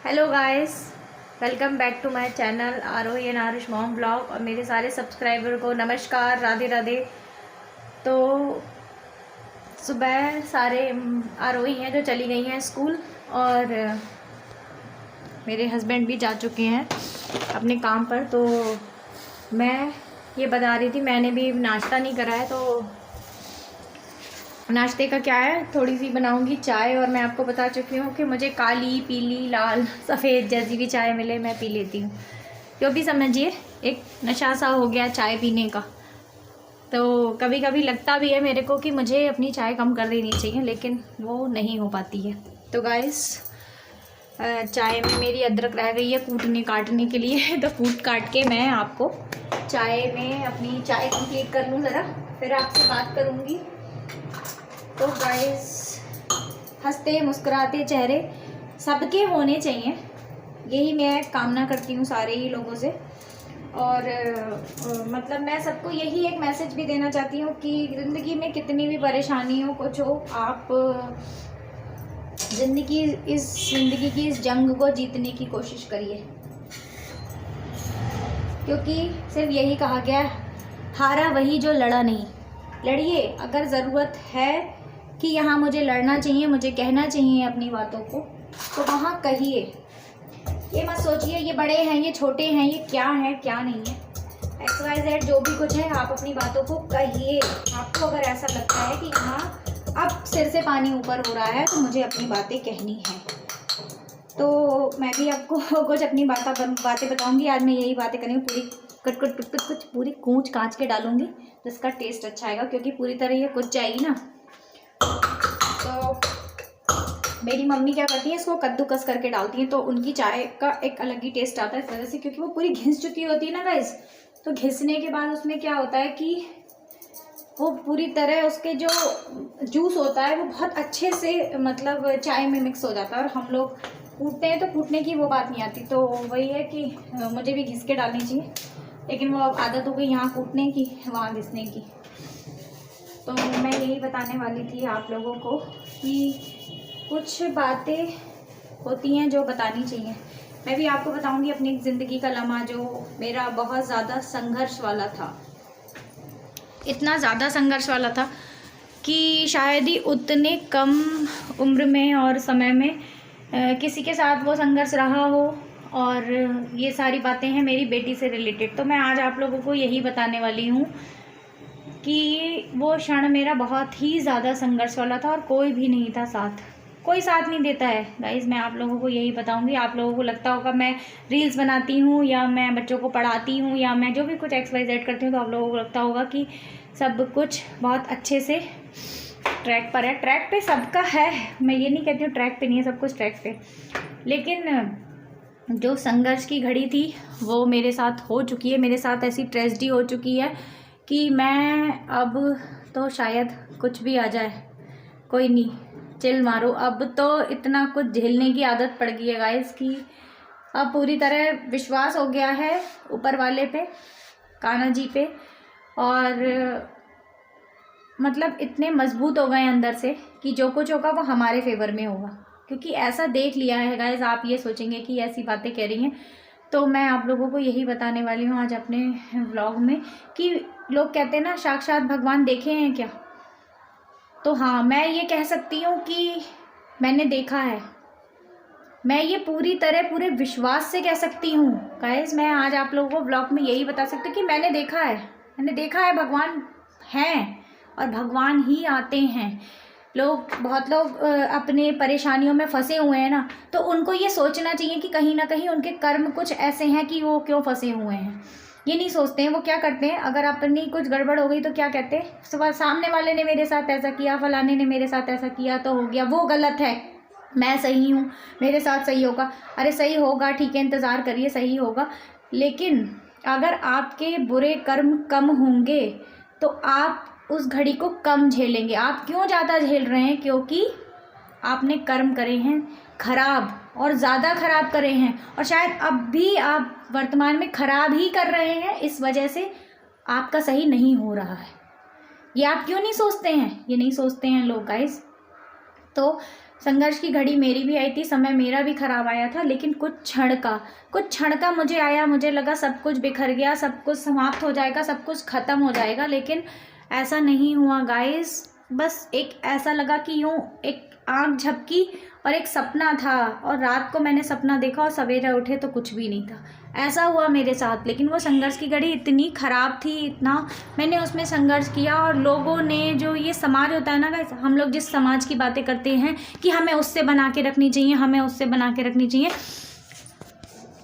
Hello guys, welcome back to my channel Aarohi and Aarush mom blog. और मेरे सारे subscriber को नमस्कार, राधे राधे। तो सुबह सारे आरोही हैं जो चली गई हैं स्कूल, और मेरे हस्बैंड भी जा चुके हैं अपने काम पर। तो मैं ये बता रही थी, मैंने भी नाश्ता नहीं करा है, तो नाश्ते का क्या है, थोड़ी सी बनाऊंगी चाय। और मैं आपको बता चुकी हूँ कि मुझे काली, पीली, लाल, सफ़ेद जैसी भी चाय मिले मैं पी लेती हूँ। जो भी समझिए, एक नशा सा हो गया चाय पीने का। तो कभी कभी लगता भी है मेरे को कि मुझे अपनी चाय कम कर देनी चाहिए, लेकिन वो नहीं हो पाती है। तो गाइस, चाय में मेरी अदरक रह गई है कूटने काटने के लिए तो कूट काट के मैं आपको चाय में अपनी चाय कंप्लीट कर लूँ ज़रा, फिर आपसे बात करूँगी। तो गाइस, हंसते मुस्कुराते चेहरे सबके होने चाहिए, यही मैं कामना करती हूँ सारे ही लोगों से। और मतलब मैं सबको यही एक मैसेज भी देना चाहती हूँ कि ज़िंदगी में कितनी भी परेशानी हो, कुछ हो, आप ज़िंदगी की इस जंग को जीतने की कोशिश करिए, क्योंकि सिर्फ यही कहा गया है, हारा वही जो लड़ा नहीं। लड़िए, अगर ज़रूरत है कि यहाँ मुझे लड़ना चाहिए, मुझे कहना चाहिए अपनी बातों को, तो वहाँ कहिए। ये मत सोचिए ये बड़े हैं, ये छोटे हैं, ये क्या है क्या नहीं है, XYZ जो भी कुछ है, आप अपनी बातों को कहिए। आपको अगर ऐसा लगता है कि यहाँ अब सिर से पानी ऊपर हो रहा है, तो मुझे अपनी बातें कहनी है। तो मैं भी आपको कुछ अपनी बातें बताऊँगी। आज मैं यही बातें करूँगी, पूरी कुछ पूरी कूच काँच के डालूँगी, तो इसका टेस्ट अच्छा आएगा, क्योंकि पूरी तरह ये कुछ जाएगी ना। तो मेरी मम्मी क्या करती है, इसको कद्दूकस करके डालती हैं, तो उनकी चाय का एक अलग ही टेस्ट आता है इस वजह से, क्योंकि वो पूरी घिस चुकी होती है ना गाइस। तो घिसने के बाद उसमें क्या होता है कि वो पूरी तरह उसके जो जूस होता है वो बहुत अच्छे से मतलब चाय में मिक्स हो जाता है। और हम लोग कूटते हैं तो कूटने की वो बात नहीं आती। तो वही है कि मुझे भी घिस के डालनी चाहिए, लेकिन वो अब आदत हो गई यहाँ कूटने की, वहाँ घिसने की। तो मैं यही बताने वाली थी आप लोगों को कि कुछ बातें होती हैं जो बतानी चाहिए। मैं भी आपको बताऊंगी अपनी ज़िंदगी का लम्हा जो मेरा बहुत ज़्यादा संघर्ष वाला था। इतना ज़्यादा संघर्ष वाला था कि शायद ही उतने कम उम्र में और समय में किसी के साथ वो संघर्ष रहा हो। और ये सारी बातें हैं मेरी बेटी से रिलेटेड। तो मैं आज आप लोगों को यही बताने वाली हूँ कि वो क्षण मेरा बहुत ही ज़्यादा संघर्ष वाला था, और कोई भी नहीं था साथ, कोई साथ नहीं देता है गाइज़। मैं आप लोगों को यही बताऊंगी। आप लोगों को लगता होगा मैं रील्स बनाती हूँ, या मैं बच्चों को पढ़ाती हूँ, या मैं जो भी कुछ XYZ करती हूँ, तो आप लोगों को लगता होगा कि सब कुछ बहुत अच्छे से ट्रैक पर है। ट्रैक पे सबका है, मैं ये नहीं कहती हूँ ट्रैक पे नहीं है सब कुछ, ट्रैक पे। लेकिन जो संघर्ष की घड़ी थी वो मेरे साथ हो चुकी है। मेरे साथ ऐसी ट्रेजेडी हो चुकी है कि मैं अब तो शायद कुछ भी आ जाए, कोई नहीं, चिल मारो। अब तो इतना कुछ झेलने की आदत पड़ गई है गाइस कि अब पूरी तरह विश्वास हो गया है ऊपर वाले पे, कान्हा जी पे। और मतलब इतने मजबूत हो गए अंदर से कि जो कुछ होगा वो हमारे फेवर में होगा, क्योंकि ऐसा देख लिया है गाइस। आप ये सोचेंगे कि ऐसी बातें कह रही हैं, तो मैं आप लोगों को यही बताने वाली हूँ आज अपने व्लॉग में कि लोग कहते हैं ना साक्षात भगवान देखे हैं क्या। तो हाँ, मैं ये कह सकती हूँ कि मैंने देखा है। मैं ये पूरी तरह पूरे विश्वास से कह सकती हूँ गाइस। मैं आज आप लोगों को व्लॉग में यही बता सकती हूँ कि मैंने देखा है, मैंने देखा है भगवान हैं, और भगवान ही आते हैं। बहुत लोग अपने परेशानियों में फंसे हुए हैं ना, तो उनको ये सोचना चाहिए कि कहीं ना कहीं उनके कर्म कुछ ऐसे हैं कि वो क्यों फंसे हुए हैं। ये नहीं सोचते हैं। वो क्या करते हैं, अगर अपनी कुछ गड़बड़ हो गई तो क्या कहते हैं, सुबह सामने वाले ने मेरे साथ ऐसा किया, फलाने ने मेरे साथ ऐसा किया, तो हो गया, वो गलत है, मैं सही हूँ, मेरे साथ सही होगा। अरे सही होगा, ठीक है, इंतज़ार करिए, सही होगा। लेकिन अगर आपके बुरे कर्म कम होंगे तो आप उस घड़ी को कम झेलेंगे। आप क्यों ज़्यादा झेल रहे हैं, क्योंकि आपने कर्म करे हैं खराब, और ज़्यादा खराब करे हैं, और शायद अब भी आप वर्तमान में खराब ही कर रहे हैं। इस वजह से आपका सही नहीं हो रहा है। ये आप क्यों नहीं सोचते हैं, ये नहीं सोचते हैं लोग गाइस। तो संघर्ष की घड़ी मेरी भी आई थी, समय मेरा भी खराब आया था, लेकिन कुछ क्षण का मुझे आया, मुझे लगा सब कुछ बिखर गया, सब कुछ समाप्त हो जाएगा, सब कुछ ख़त्म हो जाएगा, लेकिन ऐसा नहीं हुआ गाइस। बस एक ऐसा लगा कि यूँ एक आँख झपकी और एक सपना था, और रात को मैंने सपना देखा और सवेरे उठे तो कुछ भी नहीं था। ऐसा हुआ मेरे साथ। लेकिन वो संघर्ष की घड़ी इतनी ख़राब थी, इतना मैंने उसमें संघर्ष किया, और लोगों ने जो ये समाज होता है ना गाइस, हम लोग जिस समाज की बातें करते हैं कि हमें उससे बना के रखनी चाहिए, हमें उससे बना के रखनी चाहिए,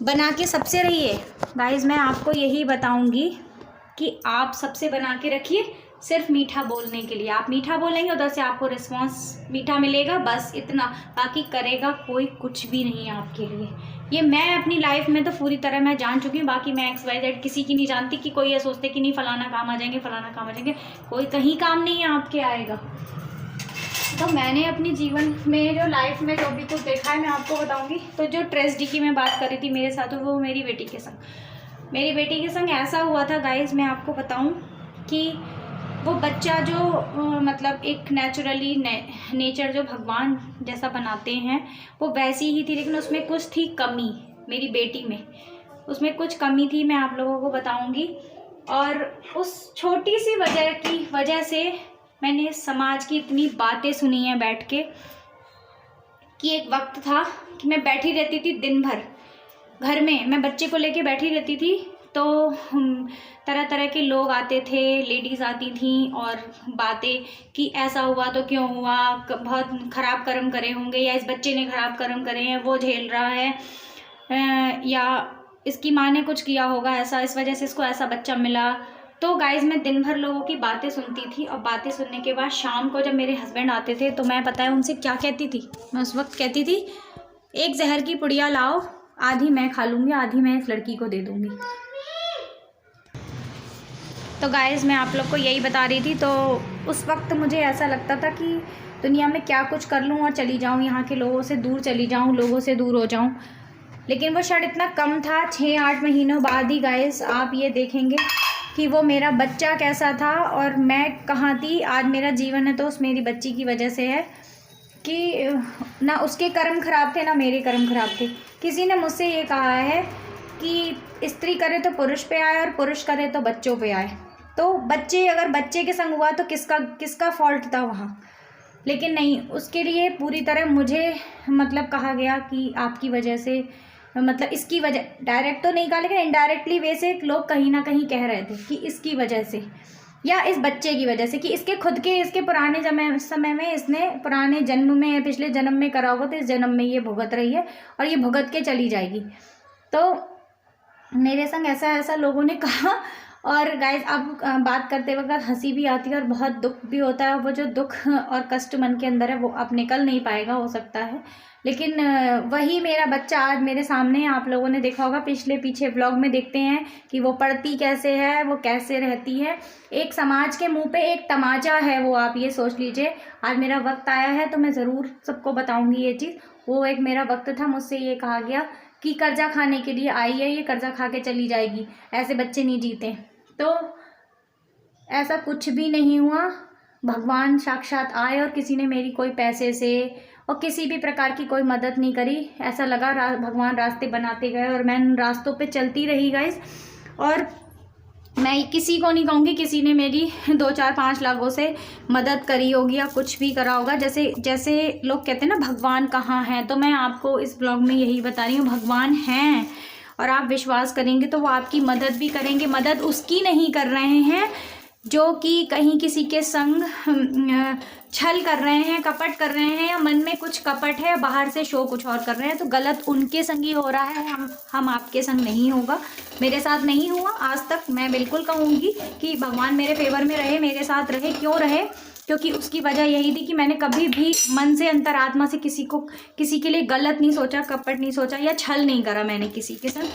बना के सबसे रहिए गाइस। मैं आपको यही बताऊंगी कि आप सबसे बना के रखिए, सिर्फ मीठा बोलने के लिए। आप मीठा बोलेंगे, उधर से आपको रिस्पांस मीठा मिलेगा, बस इतना। बाकी करेगा कोई कुछ भी नहीं है आपके लिए। ये मैं अपनी लाइफ में तो पूरी तरह मैं जान चुकी हूँ। बाकी मैं XYZ किसी की नहीं जानती कि कोई ये सोचते कि नहीं फलाना काम आ जाएंगे, फलाना काम आ जाएंगे। कोई कहीं काम नहीं है आपके आएगा। तो मैंने अपने जीवन में जो लाइफ में जो भी कुछ देखा है मैं आपको बताऊंगी। तो जो ट्रेजेडी की मैं बात कर रही थी मेरे साथ, वो मेरी बेटी के संग ऐसा हुआ था गाइज। मैं आपको बताऊं कि वो बच्चा जो मतलब एक नेचुरली नेचर जो भगवान जैसा बनाते हैं वो वैसी ही थी, लेकिन उसमें कुछ थी कमी। मेरी बेटी में उसमें कुछ कमी थी, मैं आप लोगों को बताऊंगी। और उस छोटी सी वजह से मैंने समाज की इतनी बातें सुनी हैं बैठ के, कि एक वक्त था कि मैं बैठी रहती थी दिन भर घर में, मैं बच्चे को लेके बैठी रहती थी। तो तरह तरह के लोग आते थे, लेडीज़ आती थीं और बातें कि ऐसा हुआ तो क्यों हुआ, बहुत ख़राब कर्म करे होंगे, या इस बच्चे ने ख़राब कर्म करे हैं, वो झेल रहा है, या इसकी माँ ने कुछ किया होगा ऐसा, इस वजह से इसको ऐसा बच्चा मिला। तो गाइज़ मैं दिन भर लोगों की बातें सुनती थी, और बातें सुनने के बाद शाम को जब मेरे हस्बैंड आते थे तो मैं पता है उनसे क्या कहती थी। मैं उस वक्त कहती थी, एक जहर की पुड़िया लाओ, आधी मैं खा लूँगी, आधी मैं इस लड़की को दे दूँगी। तो गाइज़ मैं आप लोग को यही बता रही थी। तो उस वक्त मुझे ऐसा लगता था कि दुनिया में क्या कुछ कर लूँ और चली जाऊँ, यहाँ के लोगों से दूर चली जाऊँ, लोगों से दूर हो जाऊँ। लेकिन वो क्षण इतना कम था, 6-8 महीनों बाद ही गाइज़ आप ये देखेंगे कि वो मेरा बच्चा कैसा था और मैं कहाँ थी। आज मेरा जीवन है तो उस मेरी बच्ची की वजह से है, कि ना उसके कर्म खराब थे ना मेरे कर्म खराब थे। किसी ने मुझसे ये कहा है कि स्त्री करे तो पुरुष पे आए और पुरुष करे तो बच्चों पे आए। तो बच्चे, अगर बच्चे के संग हुआ तो किसका फॉल्ट था वहाँ। लेकिन नहीं, उसके लिए पूरी तरह मुझे मतलब कहा गया कि आपकी वजह से, मतलब इसकी वजह, डायरेक्ट तो नहीं कहा लेकिन इनडायरेक्टली वे से लोग कहीं ना कहीं कह रहे थे कि इसकी वजह से या इस बच्चे की वजह से, कि इसके खुद के, इसके पुराने समय में, इसने पुराने जन्म में या पिछले जन्म में करा होगा तो इस जन्म में ये भुगत रही है और ये भुगत के चली जाएगी। तो मेरे संग ऐसा लोगों ने कहा। और गाइस अब बात करते वक्त हंसी भी आती है और बहुत दुख भी होता है। वो जो दुख और कष्ट मन के अंदर है वो अब निकल नहीं पाएगा, हो सकता है। लेकिन वही मेरा बच्चा आज मेरे सामने, आप लोगों ने देखा होगा पीछे व्लॉग में देखते हैं कि वो पढ़ती कैसे है, वो कैसे रहती है। एक समाज के मुंह पे एक तमाचा है वो, आप ये सोच लीजिए। आज मेरा वक्त आया है तो मैं ज़रूर सबको बताऊंगी ये चीज़। वो एक मेरा वक्त था, मुझसे ये कहा गया कि कर्जा खाने के लिए आई है, ये कर्जा खा के चली जाएगी, ऐसे बच्चे नहीं जीते। तो ऐसा कुछ भी नहीं हुआ। भगवान साक्षात आए और किसी ने मेरी कोई पैसे से और किसी भी प्रकार की कोई मदद नहीं करी। ऐसा लगा भगवान रास्ते बनाते गए और मैं उन रास्तों पे चलती रही गाइस। और मैं किसी को नहीं कहूँगी किसी ने मेरी 2-4-5 लाखों से मदद करी होगी या कुछ भी करा होगा। जैसे लोग कहते हैं ना भगवान कहाँ है, तो मैं आपको इस ब्लॉग में यही बता रही हूँ, भगवान हैं और आप विश्वास करेंगे तो वो आपकी मदद भी करेंगे। मदद उसकी नहीं कर रहे हैं जो कि कहीं किसी के संग छल कर रहे हैं, कपट कर रहे हैं, या मन में कुछ कपट है, बाहर से शो कुछ और कर रहे हैं, तो गलत उनके संग ही हो रहा है। हम आपके संग नहीं होगा, मेरे साथ नहीं हुआ आज तक। मैं बिल्कुल कहूँगी कि भगवान मेरे फेवर में रहे, मेरे साथ रहे। क्यों रहे? क्योंकि उसकी वजह यही थी कि मैंने कभी भी मन से, अंतरात्मा से किसी के लिए गलत नहीं सोचा, कपट नहीं सोचा या छल नहीं करा मैंने किसी के संग।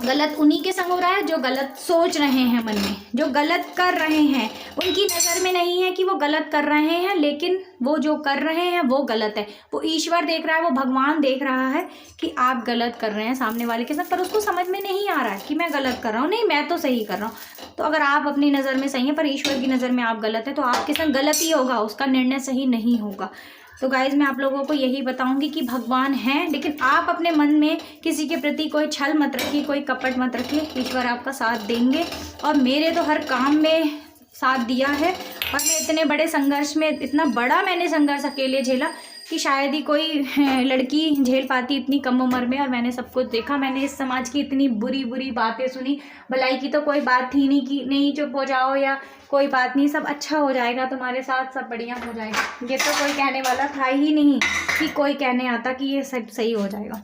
गलत उन्हीं के संग हो रहा है जो गलत सोच रहे हैं मन में, जो गलत कर रहे हैं। उनकी नज़र में नहीं है कि वो गलत कर रहे हैं, लेकिन वो जो कर रहे हैं वो गलत है। वो ईश्वर देख रहा है, वो भगवान देख रहा है कि आप गलत कर रहे हैं सामने वाले के साथ, पर उसको समझ में नहीं आ रहा है कि मैं गलत कर रहा हूँ। नहीं, मैं तो सही कर रहा हूँ। तो अगर आप अपनी नज़र में सही हैं पर ईश्वर की नज़र में आप गलत है, तो आपके संग गलत ही होगा, उसका निर्णय सही नहीं होगा। तो गाइज़ मैं आप लोगों को यही बताऊंगी कि भगवान हैं, लेकिन आप अपने मन में किसी के प्रति कोई छल मत रखिए, कोई कपट मत रखिए। ईश्वर आपका साथ देंगे और मेरे तो हर काम में साथ दिया है। और मैं इतने बड़े संघर्ष में, इतना बड़ा मैंने संघर्ष अकेले झेला कि शायद ही कोई लड़की झेल पाती इतनी कम उम्र में। और मैंने सब कुछ देखा, मैंने इस समाज की इतनी बुरी बुरी बातें सुनी। भलाई की तो कोई बात थी नहीं कि नहीं चुप हो जाओ या कोई बात नहीं, सब अच्छा हो जाएगा तुम्हारे साथ, सब बढ़िया हो जाएगा। ये तो कोई कहने वाला था ही नहीं कि कोई कहने आता कि ये सब सही हो जाएगा।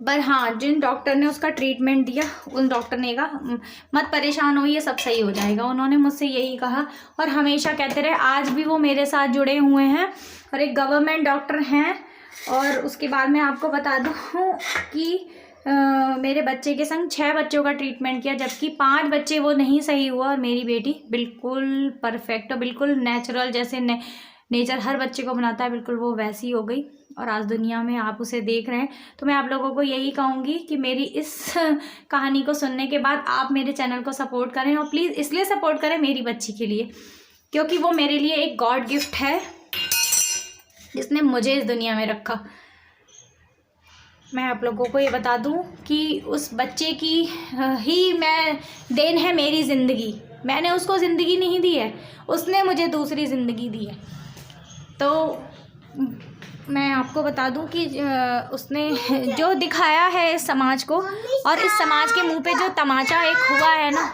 पर हाँ, जिन डॉक्टर ने उसका ट्रीटमेंट दिया उन डॉक्टर ने कहा मत परेशान हो, ये सब सही हो जाएगा। उन्होंने मुझसे यही कहा और हमेशा कहते रहे। आज भी वो मेरे साथ जुड़े हुए हैं और एक गवर्नमेंट डॉक्टर हैं। और उसके बाद मैं आपको बता दूँ कि मेरे बच्चे के संग 6 बच्चों का ट्रीटमेंट किया, जबकि 5 बच्चे वो नहीं सही हुआ और मेरी बेटी बिल्कुल परफेक्ट और बिल्कुल नेचुरल, जैसे नेचर हर बच्चे को बनाता है बिल्कुल वो वैसी हो गई। और आज दुनिया में आप उसे देख रहे हैं। तो मैं आप लोगों को यही कहूँगी कि मेरी इस कहानी को सुनने के बाद आप मेरे चैनल को सपोर्ट करें, और प्लीज़ इसलिए सपोर्ट करें मेरी बच्ची के लिए, क्योंकि वो मेरे लिए एक गॉड गिफ्ट है जिसने मुझे इस दुनिया में रखा। मैं आप लोगों को ये बता दूं कि उस बच्चे की ही मैं देन है मेरी ज़िंदगी। मैंने उसको ज़िंदगी नहीं दी है, उसने मुझे दूसरी ज़िंदगी दी है। तो मैं आपको बता दूं कि उसने जो दिखाया है इस समाज को, और इस समाज के मुंह पे जो तमाचा एक हुआ है ना,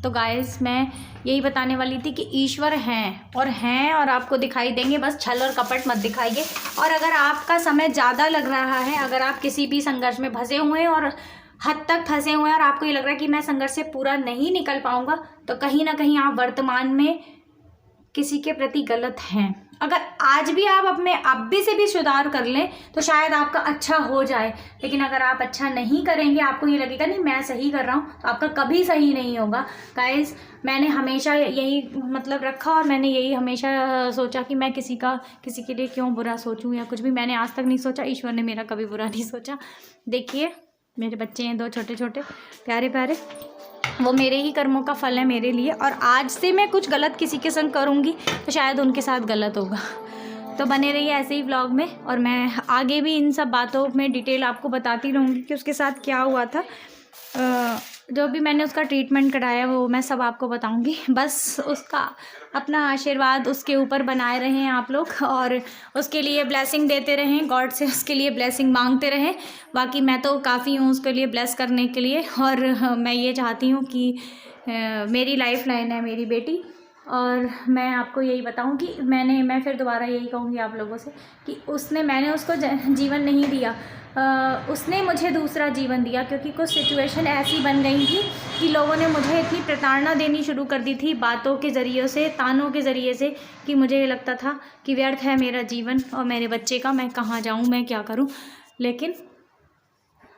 तो गाइस मैं यही बताने वाली थी कि ईश्वर हैं और आपको दिखाई देंगे। बस छल और कपट मत दिखाइए। और अगर आपका समय ज़्यादा लग रहा है, अगर आप किसी भी संघर्ष में फंसे हुए हैं और हद तक फंसे हुए हैं और आपको ये लग रहा है कि मैं संघर्ष से पूरा नहीं निकल पाऊँगा, तो कहीं ना कहीं आप वर्तमान में किसी के प्रति गलत हैं। अगर आज भी आप अपने अभी से भी सुधार कर लें तो शायद आपका अच्छा हो जाए। लेकिन अगर आप अच्छा नहीं करेंगे, आपको ये लगेगा नहीं मैं सही कर रहा हूँ, तो आपका कभी सही नहीं होगा। गाइस मैंने हमेशा यही मतलब रखा और मैंने यही हमेशा सोचा कि मैं किसी के लिए क्यों बुरा सोचूं या कुछ भी। मैंने आज तक नहीं सोचा, ईश्वर ने मेरा कभी बुरा नहीं सोचा। देखिए मेरे बच्चे हैं 2 छोटे छोटे प्यारे प्यारे, वो मेरे ही कर्मों का फल है मेरे लिए। और आज से मैं कुछ गलत किसी के संग करूँगी तो शायद उनके साथ गलत होगा। तो बने रहिए ऐसे ही व्लॉग में, और मैं आगे भी इन सब बातों में डिटेल आपको बताती रहूँगी कि उसके साथ क्या हुआ था। जो भी मैंने उसका ट्रीटमेंट कराया वो मैं सब आपको बताऊंगी। बस उसका अपना आशीर्वाद उसके ऊपर बनाए रहें आप लोग, और उसके लिए ब्लेसिंग देते रहें, गॉड से उसके लिए ब्लेसिंग मांगते रहें। बाकी मैं तो काफ़ी हूँ उसके लिए ब्लेस करने के लिए। और मैं ये चाहती हूँ कि मेरी लाइफ लाइन है मेरी बेटी। और मैं आपको यही बताऊं कि मैं फिर दोबारा यही कहूँगी आप लोगों से कि मैंने उसको जीवन नहीं दिया, उसने मुझे दूसरा जीवन दिया। क्योंकि कुछ सिचुएशन ऐसी बन गई थी कि लोगों ने मुझे इतनी प्रताड़ना देनी शुरू कर दी थी बातों के ज़रिए से, तानों के ज़रिए से, कि मुझे ये लगता था कि व्यर्थ है मेरा जीवन और मेरे बच्चे का, मैं कहाँ जाऊँ, मैं क्या करूँ। लेकिन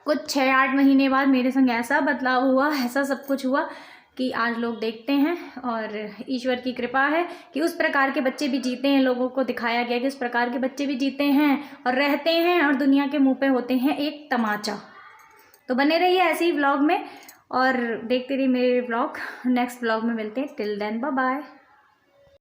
कुछ 6-8 महीने बाद मेरे संग ऐसा बदलाव हुआ, ऐसा सब कुछ हुआ कि आज लोग देखते हैं। और ईश्वर की कृपा है कि उस प्रकार के बच्चे भी जीते हैं। लोगों को दिखाया गया कि उस प्रकार के बच्चे भी जीते हैं और रहते हैं, और दुनिया के मुंह पे होते हैं एक तमाचा। तो बने रहिए ऐसे ही व्लॉग में और देखते रहिए मेरे व्लॉग। नेक्स्ट व्लॉग में मिलते हैं। Till then bye bye.